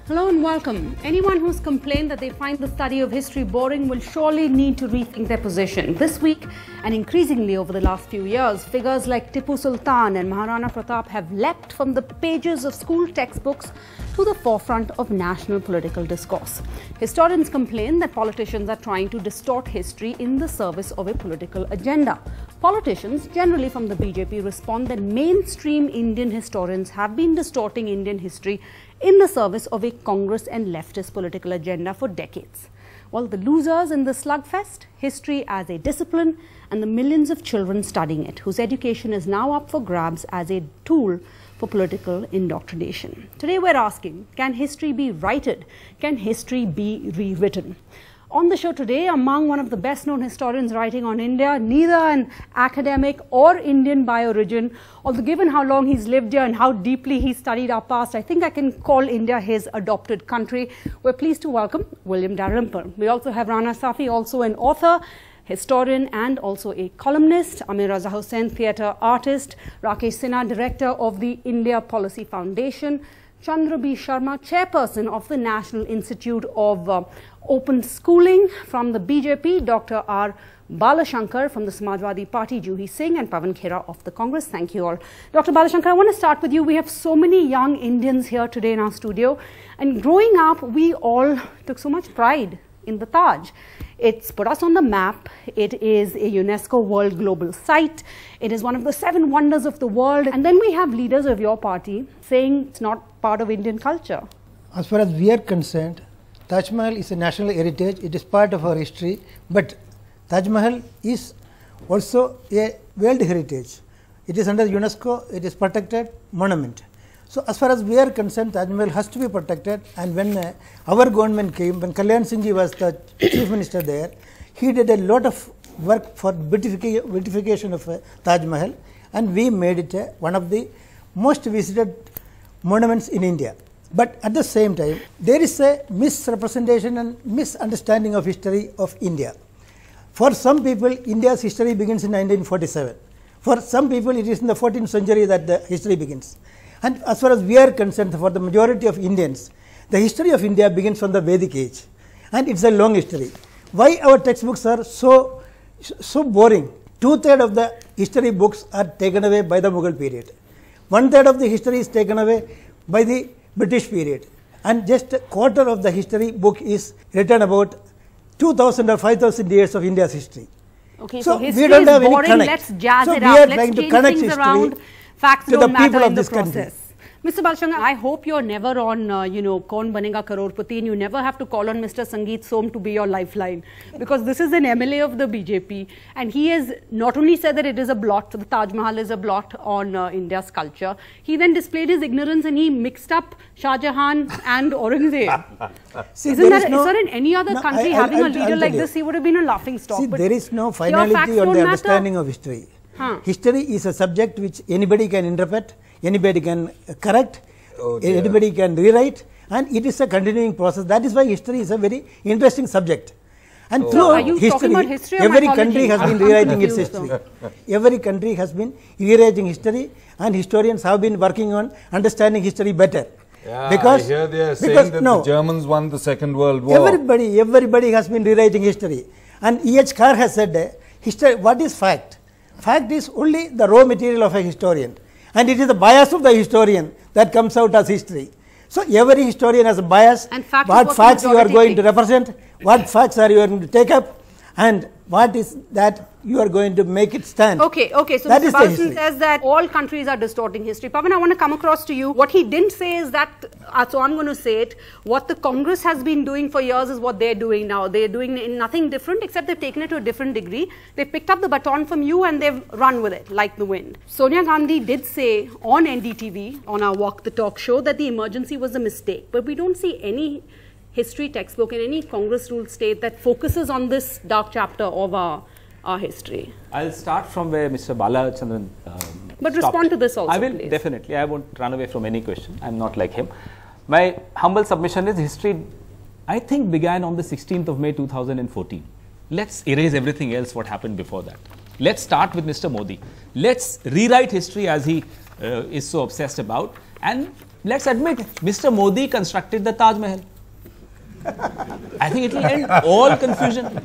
Hello and welcome. Anyone who's complained that they find the study of history boring will surely need to rethink their position. This week, and increasingly over the last few years, figures like Tipu Sultan and Maharana Pratap have leapt from the pages of school textbooks to the forefront of national political discourse. Historians complain that politicians are trying to distort history in the service of a political agenda. Politicians, generally from the BJP, respond that mainstream Indian historians have been distorting Indian history in the service of a Congress and leftist political agenda for decades. While the losers in the slugfest, history as a discipline, and the millions of children studying it, whose education is now up for grabs as a tool for political indoctrination. Today we're asking, can history be righted? Can history be rewritten? On the show today, among one of the best-known historians writing on India, neither an academic or Indian by origin, although given how long he's lived here and how deeply he studied our past, I think I can call India his adopted country. We're pleased to welcome William Dalrymple. We also have Rana Safi, also an author, historian and also a columnist, Amir Raza Hussain, theatre artist, Rakesh Sinha, director of the India Policy Foundation, Chandra B. Sharma, chairperson of the National Institute of Open Schooling from the BJP, Dr. R. Balashankar from the Samajwadi Party, Juhi Singh, and Pavan Khera of the Congress. Thank you all. Dr. Balashankar, I want to start with you. We have so many young Indians here today in our studio, and growing up, we all took so much pride in the Taj. It's put us on the map. It is a UNESCO World Global Site. It is one of the 7 wonders of the world. And then we have leaders of your party saying it's not part of Indian culture. As far as we are concerned, Taj Mahal is a national heritage. It is part of our history. But Taj Mahal is also a world heritage. It is under UNESCO. It is protected monument. So as far as we are concerned, Taj Mahal has to be protected. And when our government came, when Kalyan Singh Ji was the chief minister there, he did a lot of work for beautification of Taj Mahal, and we made it one of the most visited monuments in India. But at the same time, there is a misrepresentation and misunderstanding of history of India. For some people, India's history begins in 1947. For some people, it is in the 14th century that the history begins. And as far as we are concerned, for the majority of Indians, the history of India begins from the Vedic age, and it's a long history. Why our textbooks are so boring? 2/3 of the history books are taken away by the Mughal period. 1/3 of the history is taken away by the British period, and just a quarter of the history book is written about 2,000 or 5,000 years of India's history. Okay, so history we don't is have boring. any Let's jazz it we up. are Let's trying to change connect things history around. Facts to don't the matter people in of the this process. country. Mr. Balashankar, I hope you're never on, Kaun Banega Crorepati, and you never have to call on Mr. Sangeet Som to be your lifeline, because this is an MLA of the BJP, and he has not only said that it is a blot, the Taj Mahal is a blot on India's culture, he then displayed his ignorance and he mixed up Shah Jahan and Aurangzeb. Sir, in any other country having a leader like this, he would have been a laughing stock. See, there is no finality on the understanding of history. History is a subject which anybody can interpret, anybody can correct, anybody can rewrite, and it is a continuing process. That is why history is a very interesting subject. And through history, every country has been rewriting its history. Every country has been rewriting history, and historians have been working on understanding history better. Yeah, because I hear they are saying that the Germans won the Second World War. Everybody has been rewriting history. And E.H. Carr has said, history, what is fact? Fact is only the raw material of a historian, and it is the bias of the historian that comes out as history. So every historian has a bias. And what facts you are going to represent, what facts are you going to take up, and what is that you are going to make it stand. Okay. So Mr. Balasan says that all countries are distorting history. Pavan, I want to come across to you. What he didn't say is that, so I'm going to say it, what the Congress has been doing for years is what they're doing now. They're doing nothing different, except they've taken it to a different degree. They've picked up the baton from you and they've run with it like the wind. Sonia Gandhi did say on NDTV, on our Walk the Talk show, that the emergency was a mistake. But we don't see any history textbook in any Congress rule state that focuses on this dark chapter of our history. I'll start from where Mr. Balachandran But respond to this also, I will, please. Definitely. I won't run away from any question. I'm not like him. My humble submission is history, I think, began on the 16th of May 2014. Let's erase everything else what happened before that. Let's start with Mr. Modi. Let's rewrite history as he is so obsessed about, and let's admit, Mr. Modi constructed the Taj Mahal. I think it will end all confusion.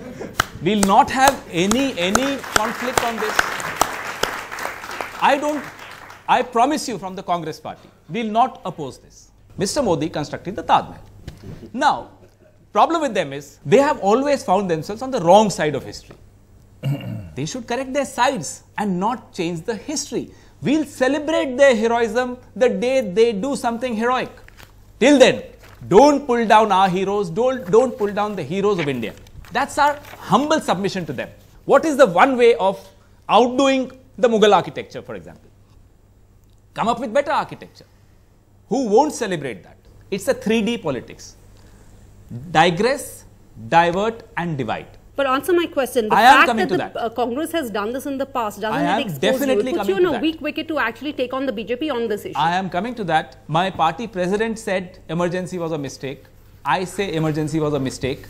We will not have any conflict on this. I promise you from the Congress party, we will not oppose this. Mr. Modi constructed the Taj Mahal. Now, problem with them is, they have always found themselves on the wrong side of history. They should correct their sides and not change the history. We'll celebrate their heroism the day they do something heroic. Till then, don't pull down our heroes, don't pull down the heroes of India. That's our humble submission to them. What is the one way of outdoing the Mughal architecture, for example? Come up with better architecture. Who won't celebrate that? It's a 3D politics. Digress, divert and divide. But answer my question. The I am fact coming that to the Congress has done this in the past, doesn't I it am expose definitely you? It puts coming you to on a that. weak wicket to actually take on the BJP on this issue. I am coming to that. My party president said emergency was a mistake. I say emergency was a mistake.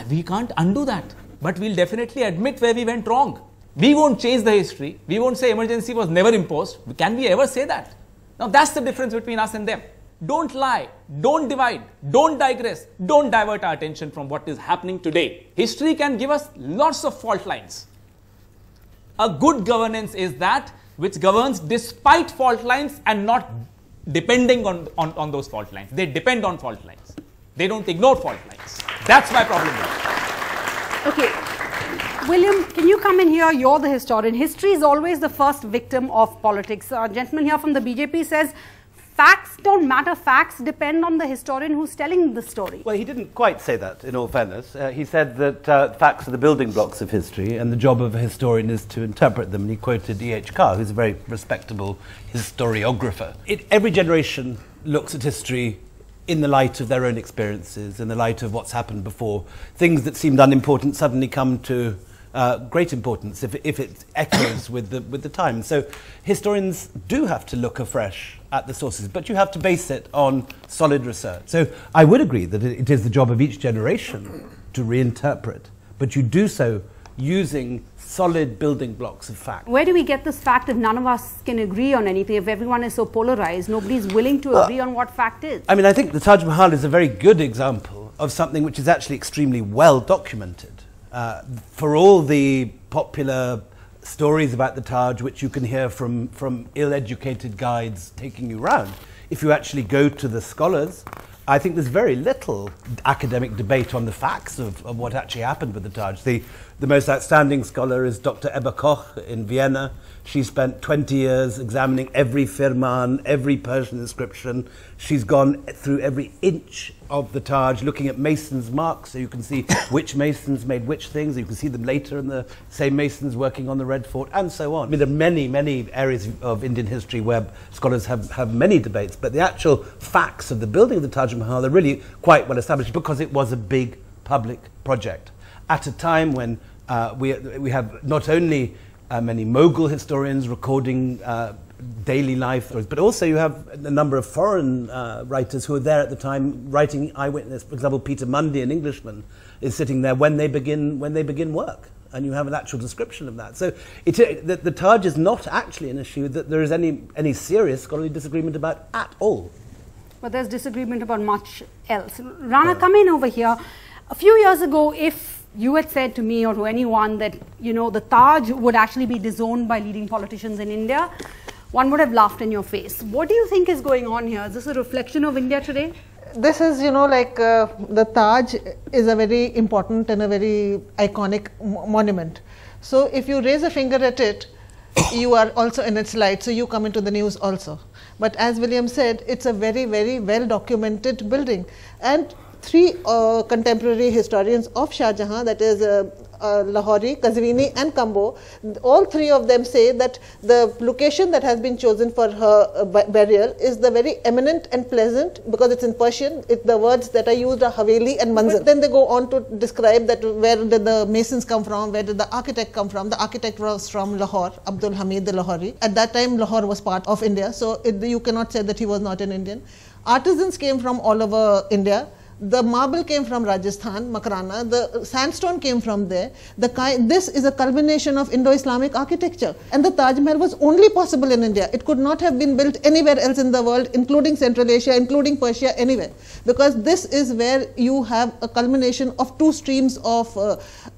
We can't undo that. But we'll definitely admit where we went wrong. We won't change the history. We won't say emergency was never imposed. Can we ever say that? Now that's the difference between us and them. Don't lie, don't divide, don't digress, don't divert our attention from what is happening today. History can give us lots of fault lines. A good governance is that which governs despite fault lines and not depending on those fault lines. They depend on fault lines. They don't ignore fault lines. That's my problem. Okay. William, can you come in here? You're the historian. History is always the first victim of politics. A gentleman here from the BJP says, facts don't matter. Facts depend on the historian who's telling the story. Well, he didn't quite say that, in all fairness. He said that facts are the building blocks of history, and the job of a historian is to interpret them. And he quoted E.H. Carr, who's a very respectable historiographer. Every generation looks at history in the light of their own experiences, in the light of what's happened before. Things that seemed unimportant suddenly come to great importance if it echoes with the time. So historians do have to look afresh at the sources, but you have to base it on solid research. So I would agree that it is the job of each generation to reinterpret, but you do so using solid building blocks of fact. Where do we get this fact if none of us can agree on anything? If everyone is so polarized, nobody's willing to agree on what fact is. I mean, I think the Taj Mahal is a very good example of something which is actually extremely well documented. For all the popular stories about the Taj, which you can hear from ill-educated guides taking you round, if you actually go to the scholars, I think there's very little academic debate on the facts of what actually happened with the Taj. The most outstanding scholar is Dr. Ebba Koch in Vienna. She spent 20 years examining every firman, every Persian inscription. She's gone through every inch of the Taj, looking at masons' marks, so you can see which masons made which things. You can see them later in the same masons working on the Red Fort, and so on. I mean, there are many, many areas of Indian history where scholars have many debates, but the actual facts of the building of the Taj Mahal are really quite well established because it was a big public project at a time when we have not only many Mughal historians recording daily life, but also you have a number of foreign writers who were there at the time writing eyewitness. For example, Peter Mundy, an Englishman, is sitting there when they begin work, and you have an actual description of that. So the Taj is not actually an issue that there is any serious scholarly disagreement about at all. But there's disagreement about much else. Rana, come in over here. A few years ago, if you had said to me or to anyone that, you know, the Taj would actually be disowned by leading politicians in India, one would have laughed in your face. What do you think is going on here? Is this a reflection of India today? This is, you know, like the Taj is a very important and a very iconic monument. So if you raise a finger at it, you are also in its light, so you come into the news also. But as William said, it's a very, very well documented building. And three contemporary historians of Shah Jahan, that is Lahori, Qazvini and Kambo, all three of them say that the location that has been chosen for her burial is the very eminent and pleasant, because it's in Persian. The words that are used are Haveli and Manzil. Then they go on to describe that where did the masons come from, where did the architect come from. The architect was from Lahore, Abdul Hamid Lahori. At that time, Lahore was part of India, so you cannot say that he was not an Indian. Artisans came from all over India. The marble came from Rajasthan, Makarana, the sandstone came from there. This is a culmination of Indo-Islamic architecture. And the Taj Mahal was only possible in India. It could not have been built anywhere else in the world, including Central Asia, including Persia, anywhere. Because this is where you have a culmination of two streams of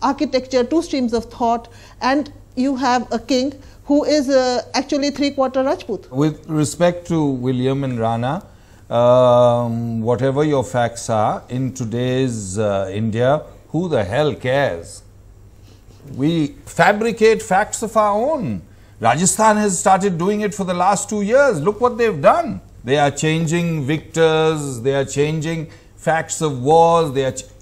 architecture, two streams of thought, and you have a king who is actually three-quarter Rajput. With respect to William and Rana, whatever your facts are, in today's India, who the hell cares? We fabricate facts of our own. Rajasthan has started doing it for the last 2 years. Look what they've done. They are changing victors, they are changing facts of wars,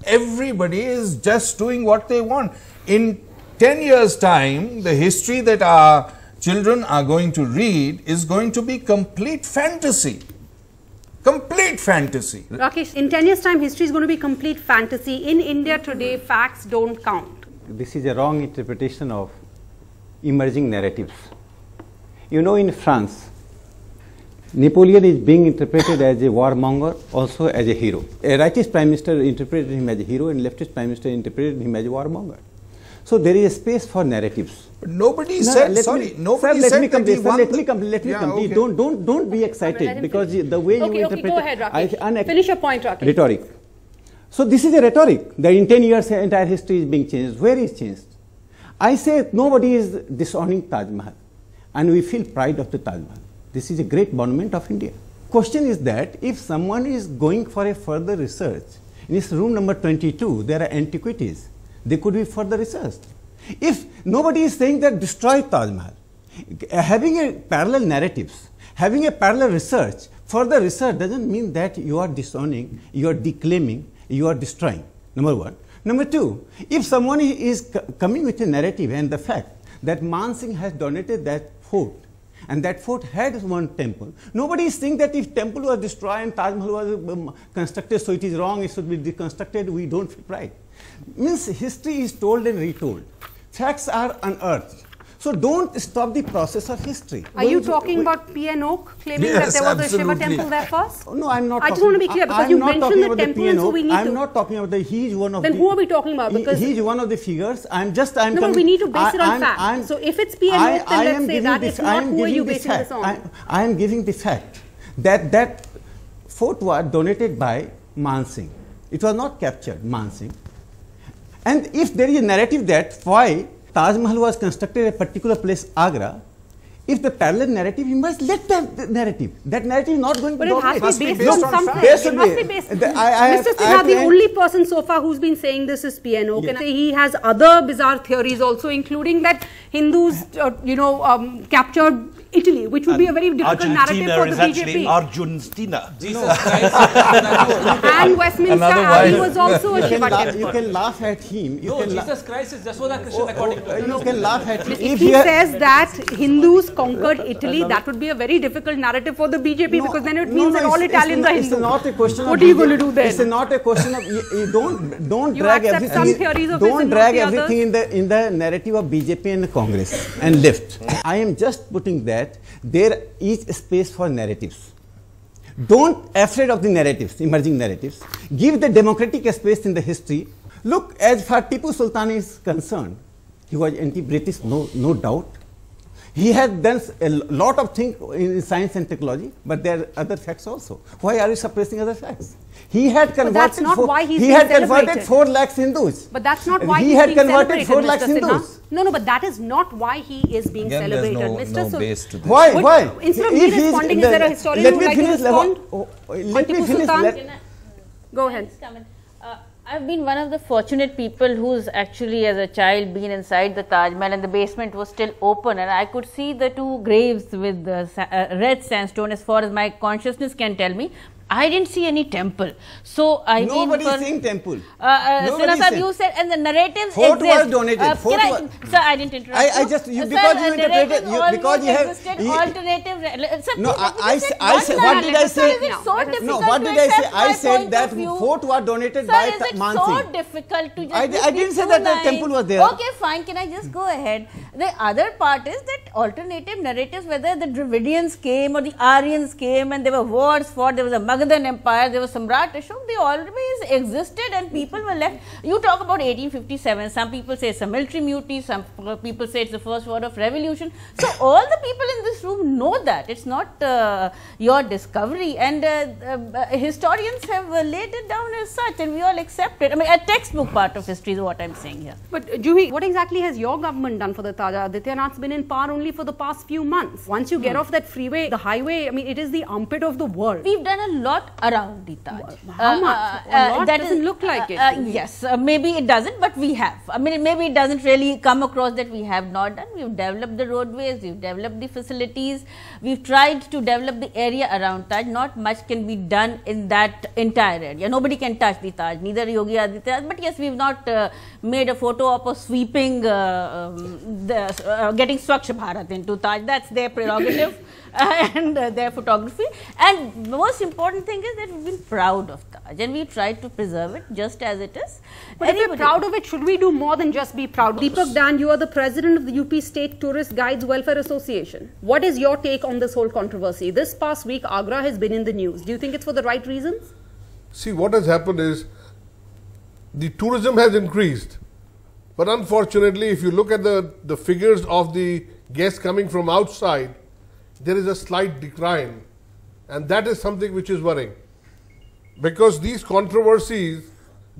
everybody is just doing what they want. In 10 years' time, the history that our children are going to read is going to be complete fantasy. Complete fantasy. Rakesh, in 10 years' time, history is going to be complete fantasy. In India today, facts don't count. This is a wrong interpretation of emerging narratives. You know, in France, Napoleon is being interpreted as a warmonger, also as a hero. A rightist prime minister interpreted him as a hero, and leftist prime minister interpreted him as a warmonger. So there is a space for narratives. But nobody said, nobody said that he won. Let me complete. Okay. Don't be excited, because the way you interpret. Okay, go ahead, Rakesh. Finish your point, Rakesh. Rhetoric. So this is a rhetoric that in 10 years entire history is being changed. Where is changed? I say nobody is disowning Taj Mahal, and we feel pride of the Taj Mahal. This is a great monument of India. Question is that if someone is going for a further research, in this room number 22, there are antiquities. They could be further researched. If nobody is saying that destroy Taj Mahal, having a parallel narratives, having a parallel research, further research doesn't mean that you are disowning, you are declaiming, you are destroying, number one. Number two, if someone is coming with a narrative and the fact that Man Singh has donated that fort, and that fort had one temple, nobody is saying that if temple was destroyed and Taj Mahal was constructed, so it is wrong, it should be deconstructed, we don't feel pride. Means history is told and retold. Facts are unearthed. So don't stop the process of history. Are you talking about P&O, claiming that there was a Shiva temple there first? No, I'm not. I just want to be clear, because you mentioned the temple, and so we need to. I'm not talking about he is one of. Then who are we talking about? Because he is one of the figures. No, but we need to base it on facts. So if it's P&O, then let's say that. If not, who are you basing this on? I am giving the fact that that fort was donated by Man Singh. It was not captured, Man Singh. And if there is a narrative that why Taj Mahal was constructed at a particular place, Agra, if the parallel narrative, you must let that narrative. That narrative is not going to dominate. But it has to be based on something. It must be based on Mr. Sinha, the only person so far who's been saying this is P&O. Can I say he has other bizarre theories also, including that Hindus, captured Italy, which would be a very difficult narrative for the BJP. Argentina. Jesus Christ. And Westminster Abbey was also a Shiva temple. You can laugh at him. Jesus Christ is Jasoda Krishna according to him. You can laugh at him. If he says that Hindus conquered Italy, that would be a very difficult narrative for the BJP, because then it means that all Italians are Hindus. It's not a question what are you going to do then? It's not a question of you don't you drag accept everything. Some theories of don't drag everything in the narrative of BJP and the Congress and left. I am just putting that there is space for narratives. Don't afraid of the narratives, emerging narratives. Give the democratic space in the history. Look, as far Tipu Sultan is concerned, he was anti-British, no doubt. He had done a lot of things in science and technology, but there are other facts also. Why are you suppressing other facts? He had converted 4 lakhs Hindus. But that's not why he had converted 4 lakhs Hindus. No, but that is not why he is being celebrated, Mr. No base to this. Why? Instead of me responding, is there a historian who would like to respond? Let me finish. Go ahead. I've been one of the fortunate people who's actually as a child been inside the Taj Mahal, and the basement was still open, and I could see the two graves with the red sandstone as far as my consciousness can tell me. I didn't see any temple. So nobody is saying temple. Sinha sir, you said, and the narratives fort exist. Was donated. Sir, I didn't interrupt. I just because you interpreted because you have alternative. No, what did I say? No, what did I say? I said that fort was donated by Man Singh. So difficult to just. I didn't say that the temple was there. Okay, fine. Can I just go ahead? The other part is that alternative narratives, whether the Dravidians came or the Aryans came and there were wars fought, there was a Magadhan Empire, there was Samrat Ashok, they always existed and people were left. You talk about 1857, some people say it's a military mutiny, some people say it's the first war of revolution. So all the people in this room know that. It's not your discovery, and historians have laid it down as such, and we all accept it. I mean, a textbook part of history is what I'm saying here. But Juhi, what exactly has your government done for the Taj? Adityanath's been in power only for the past few months. Once you get off that freeway, the highway, I mean, it is the armpit of the world. We've done a lot around the Taj. How much? That doesn't look like it. Yes, maybe it doesn't, but we have. I mean, maybe it doesn't really come across that we have not done. We've developed the roadways, we've developed the facilities, we've tried to develop the area around Taj. Not much can be done in that entire area. Nobody can touch the Taj, neither Yogi Adityanath. But yes, we've not made a photo op of sweeping, getting Swachh Bharat into Taj. That's their prerogative and their photography. And the most important thing is that we've been proud of Taj and we tried to preserve it just as it is. But if we're proud of it, should we do more than just be proud? Deepak Dan, you are the president of the UP State Tourist Guides Welfare Association. What is your take on this whole controversy? This past week, Agra has been in the news. Do you think it's for the right reasons? See, what has happened is the tourism has increased. But unfortunately, if you look at the figures of the guests coming from outside, there is a slight decline. And that is something which is worrying. Because these controversies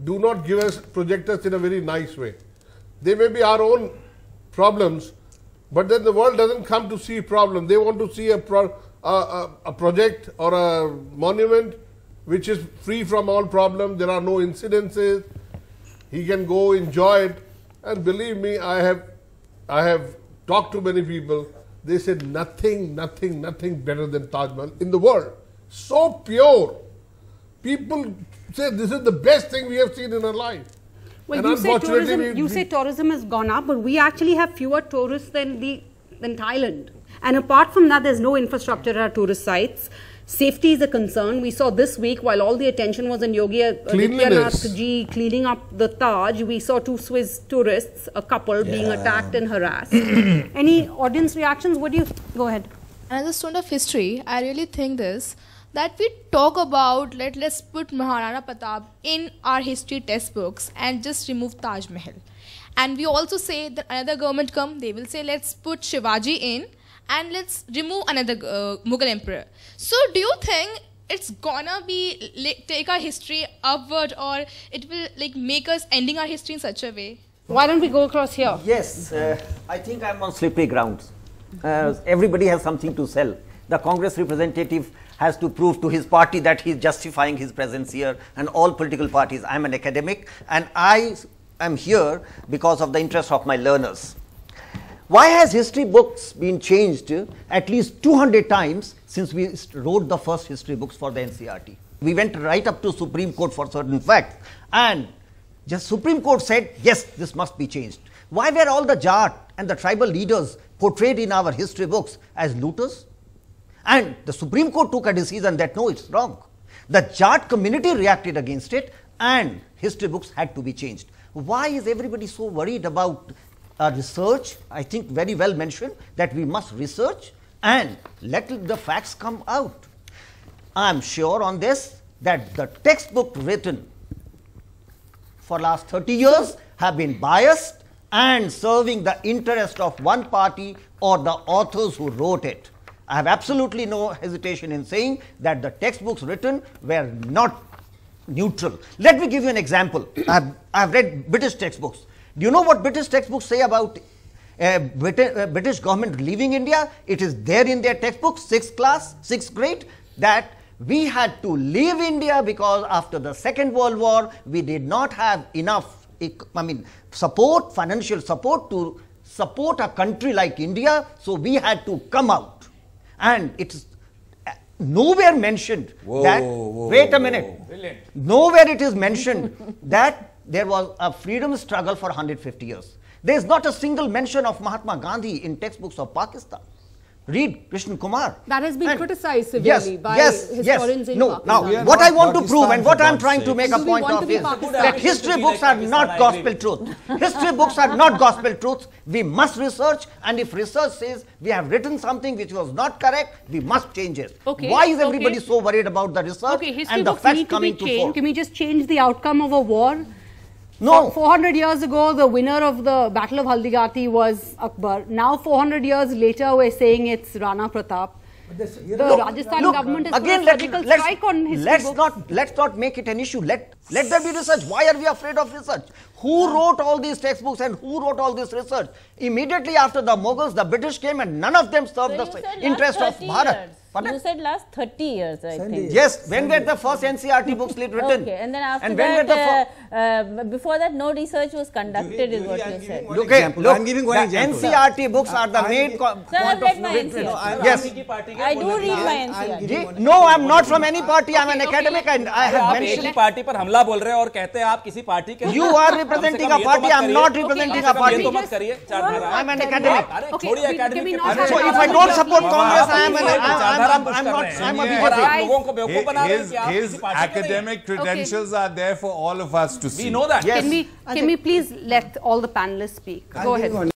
do not project us in a very nice way. They may be our own problems, but then the world doesn't come to see a problem. They want to see a project or a monument which is free from all problems. There are no incidences. He can go enjoy it. And believe me, I have talked to many people. They said nothing better than Taj Mahal in the world. So pure. People say this is the best thing we have seen in our life. Well, you say tourism has gone up, but we actually have fewer tourists than Thailand. And apart from that, there's no infrastructure at our tourist sites. Safety is a concern. We saw this week, while all the attention was on Yogi Adityanath ji cleaning up the Taj, we saw 2 Swiss tourists, a couple, being attacked and harassed. Any audience reactions? What do you... Go ahead. As a student of history, I really think that we talk about, let's put Maharana Pratap in our history textbooks and just remove Taj Mahal. And we also say that another government come, they will say, let's put Shivaji in and let's remove another Mughal emperor. So do you think it's gonna be take our history upward, or it will make us ending our history in such a way? Why don't we go across here? Yes, I think I'm on slippery grounds. Everybody has something to sell. The Congress representative has to prove to his party that he is justifying his presence here, and all political parties. I'm an academic and I am here because of the interest of my learners. Why has history books been changed at least 200 times since we wrote the first history books for the NCERT? We went right up to Supreme Court for certain facts, and just Supreme Court said, yes, this must be changed. Why were all the Jat and the tribal leaders portrayed in our history books as looters? And the Supreme Court took a decision that no, it's wrong. The Jat community reacted against it and history books had to be changed. Why is everybody so worried about research? I think very well mentioned that we must research and let the facts come out. I am sure on this that the textbook written for last 30 years have been biased and serving the interest of one party or the authors who wrote it. I have absolutely no hesitation in saying that the textbooks written were not neutral. Let me give you an example. I have read British textbooks. Do you know what British textbooks say about British government leaving India? It is there in their textbooks, 6th grade, that we had to leave India because after the Second World War, we did not have enough, support, financial support to support a country like India, so we had to come out. And it's nowhere mentioned wait a minute, brilliant. Nowhere it is mentioned that there was a freedom struggle for 150 years. There is not a single mention of Mahatma Gandhi in textbooks of Pakistan. Read Krishna Kumar. That has been And criticized severely by historians in No, now Pakistan. what I want to Pakistan, prove and what for I am God's trying to sake. make a Do we point want to of be is Pakistan? that history books are not gospel truth. History books are not gospel truths. We must research, and if research says we have written something which was not correct, we must change it. Okay, Why is everybody okay. so worried about the research Okay, history and the books facts need to be coming to changed. fore? Can we just change the outcome of a war? No. 400 years ago, the winner of the Battle of Haldigati was Akbar. Now, 400 years later, we're saying it's Rana Pratap. The Rajasthan government is again, put a surgical strike on history books. let's not make it an issue. Let there be research. Why are we afraid of research? Who wrote all these textbooks and who wrote all this research? Immediately after the Mughals, the British came and none of them served the interest of Bharat. You said last 30 years, I think. Yes, when were the first NCERT books written? Okay, and then after that, before that, no research was conducted, is what you said. Okay, look, I'm giving one the example. NCERT books are the main point Sir, I've read my of NCERT. Yes. I do read my NCERT. No, I'm not from any party. I'm an academic and I have आप एक ही mentioned. Party पर हमला बोल रहे हैं और कहते हैं आप किसी पार्टी के You are representing a party. I'm not representing a ये party. तो मत करिए चारधारा I'm an academic. अरे Okay, छोड़िए can we academic not के have So a if I don't support Congress, I'm a और BJP. आप लोगों को बेवकूफ बना रहे हैं कि आप His किसी पार्टी के नहीं हैं। academic credentials are there for all of us to see. We know that. Yes. Can we please let all the panelists speak? Go ahead.